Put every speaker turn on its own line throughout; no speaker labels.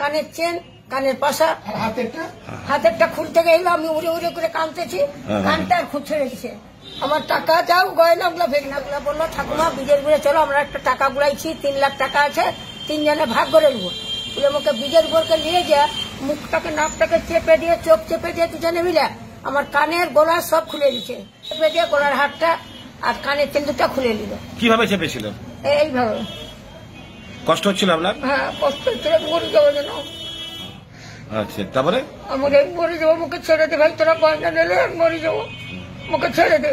কানের চেন, কানের পাশা, হাতেরটা খুলতে গেল। আমি উড়ে উড়ে করে কানতেছি, কানটা আর খুঁজে রেখেছে। আমার টাকা যাও, গয়নাগুলো ভেগনাগুলো বললো ঠাকুমা বিজের ঘুরে চলো, আমরা একটা টাকা গুলাইছি, 3 লাখ টাকা আছে, 3 জনে ভাগ করে নেবো। বলে আমাকে বিজের ঘরকে নিয়ে যা, মুখটাকে নাকটাকে চেপে দিয়ে, চোখ চেপে দিয়ে দুজনে মিলে আমার কানের গোলা সব খুলে দিচ্ছে। চেপে দিয়ে গোলার হাতটা আর কানের চেন দুটা খুলে নিল।
কিভাবে চেপেছিল?
এইভাবে।
কষ্ট হচ্ছিল আপনার?
হ্যাঁ, কষ্ট হচ্ছিল, মরে যাবো যেন।
আচ্ছা, তারপরে?
আমার মরে যাবো, মুখে ছেড়ে দে ভাই, তোরা গয়না নিলে মরে যাবো, মুখে ছেড়ে দে।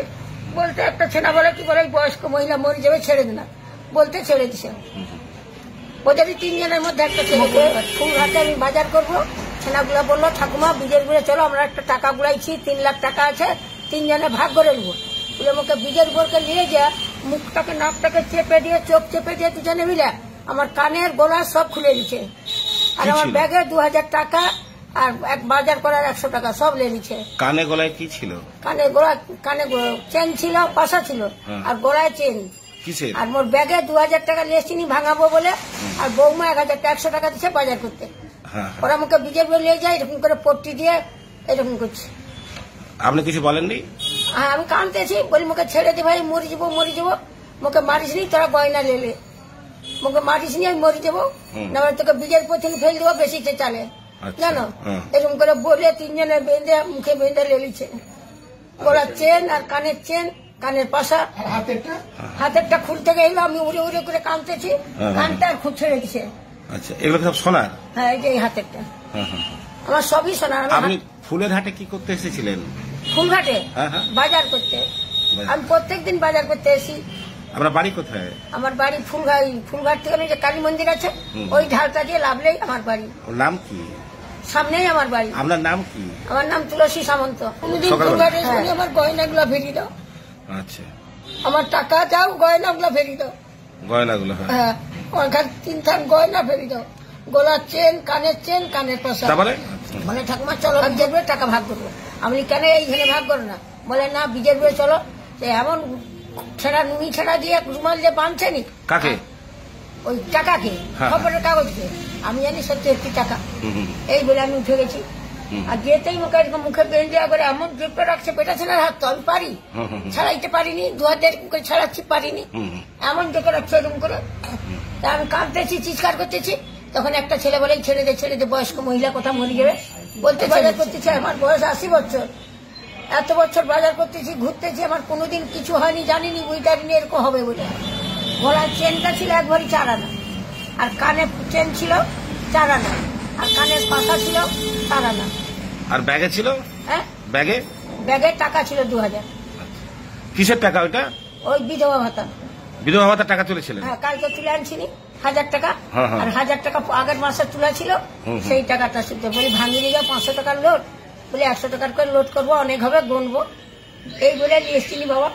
বলতে একটা ছেনা বলে কি বলে, বয়স্ক মহিলা মরে যাবে, ছেড়ে দে না, বলতে ছেড়ে দিছে। ওদেরই 3 জনের মধ্যে একটা ছেলেকে ফুলঘাটে আমি বাজার করবো। ছেনাগুলা বললো ঠাকুমা বিজের ঘুরে চলো, আমরা একটা টাকা গুলাইছি, 3 লাখ টাকা আছে, 3 জনে ভাগ করে নেবো। বলে আমাকে বিজের ঘরকে নিয়ে যা, মুখটাকে নাকটাকে চেপে দিয়ে, চোখ চেপে দিয়ে দুজনে মিলে আমার কানের গোলা সব খুলে দিচ্ছে। আর আমার ব্যাগে 2000 টাকা আর এক বাজার করার 100 টাকা সব লে নিচ্ছে।
কানে গলায় কি ছিল?
কানে চেন ছিল, পাশা ছিল, আর গোলায় চেন। আর মোর ব্যাগে 2000 টাকা লেসিনি ভাঙাবো বলে, আর বৌমা 100 টাকা দিচ্ছে বাজার করতে। ওরা আমাকে বিজেপি নিয়ে যায়, এরকম করে পট্টি দিয়ে এরকম করছে।
আপনি কিছু বলেননি?
হ্যাঁ, আমি কাঁদতেছি, বলি মুখে ছেড়ে দে ভাই, মরে যাবো মরে যাবো, মুখে মারিস নি, তোরা গয়না লেলে, মুখে মারিস নি, আমি মরে যাবো, না তোকে বিজের পথে ফেল দেবো, বেশি চালে জানো। এরকম করে বলে 3 জনে বেঁধে মুখে বেঁধে লেলিছে। গোলার চেন আর কানের চেন, কানের পাশা, হাতেরটা খুলতে গেল। আমি উড়ে উড়ে করে কানতেছি, কানটা আর খুঁজে রেখেছে।
আচ্ছা, এগুলো সব সোনার?
হ্যাঁ, এই যে এই হাতেরটা আমার সবই সোনার।
আপনি ফুলের হাটে কি করতে এসেছিলেন?
ফুলঘাটে বাজার করতে। আমি প্রত্যেকদিন বাজার করতে এসি।
আপনার বাড়ি কোথায়?
আমার বাড়ি ফুলঘাট থেকে যে কালী মন্দির আছে, ওই ঢালটা দিয়ে লাভলেই আমার বাড়ি।
ওর নাম কি?
সামনেই আমার বাড়ি।
আপনার নাম কি?
আমার নাম তুলসী সামন্ত। কোনদিন ফুলঘাটে এসে আমার গয়নাগুলো ফেরি দাও।
আচ্ছা,
আমার টাকা যাও, গয়নাগুলো ফেরি দাও।
গয়নাগুলো?
হ্যাঁ, আমার কাছে 3 থান গয়না ফেরি দাও, গলার চেন, কানের চেন, কানের পাশা।
তারপরে
বলে ঠাকুমা চলো বিজের ঘুরে টাকা ভাগ করবো। আমি কেন এইখানে ভাগ করো না? বলে না, বিজের ঘুরে চলো। এমন ছেঁড়া নুনি ছেঁড়া দিয়ে রুমাল যে বাঁধছে নি।
কাকে?
ওই টাকাকে, খবরের কাগজকে। আমি জানি 70 টাকা। এই বলে আমি উঠে গেছি। আর যেতেই মুখে বেঁধে দেওয়া করে এমন জেপে রাখছে, পেটা ছেনার হাত তো আমি পারি, ছাড়াইতে পারিনি, 2 হাত করে ছাড়াচ্ছি, পারিনি, এমন জেপে রাখছে এরকম করে। তা আমি কাঁদতেছি, চিৎকার করতেছি। তখন একটা ছেলে বলে ছেড়ে দে, বয়স্ক মহিলা কোথা মরে যাবে, বলতে বাজার করতেছি। আমার বয়স 80 বছর, এত বছর বাজার করতেছি, ঘুরতেছি, আমার কোনোদিন কিছু হয়নি, জানিনি বুঝারিনি এরকম হবে বলে। গলার চেনটা ছিল 1 ভরি 4 আনা, আর কানের চেন ছিল 4 আনা, আর কানের পাশা ছিল 4 আনা।
আর ব্যাগে ছিল?
হ্যাঁ, ব্যাগে টাকা ছিল 2000।
কিসের টাকা ওইটা?
ওই বিধবা ভাতা।
বিধবা ভাতার টাকা তুলেছিলেন?
হ্যাঁ, কালকে তুলে আনছিনি 1000 টাকা। আর 1000 টাকা আগের মাসে তোলা ছিল, সেই টাকাটা শুধু বলি ভাঙিয়ে নিয়ে যাও, 500 টাকার লোড, বলে 100 টাকার করে লোড করবো, অনেক হবে, গুনবো, এই বলে নিয়ে এসছিনি বাবা।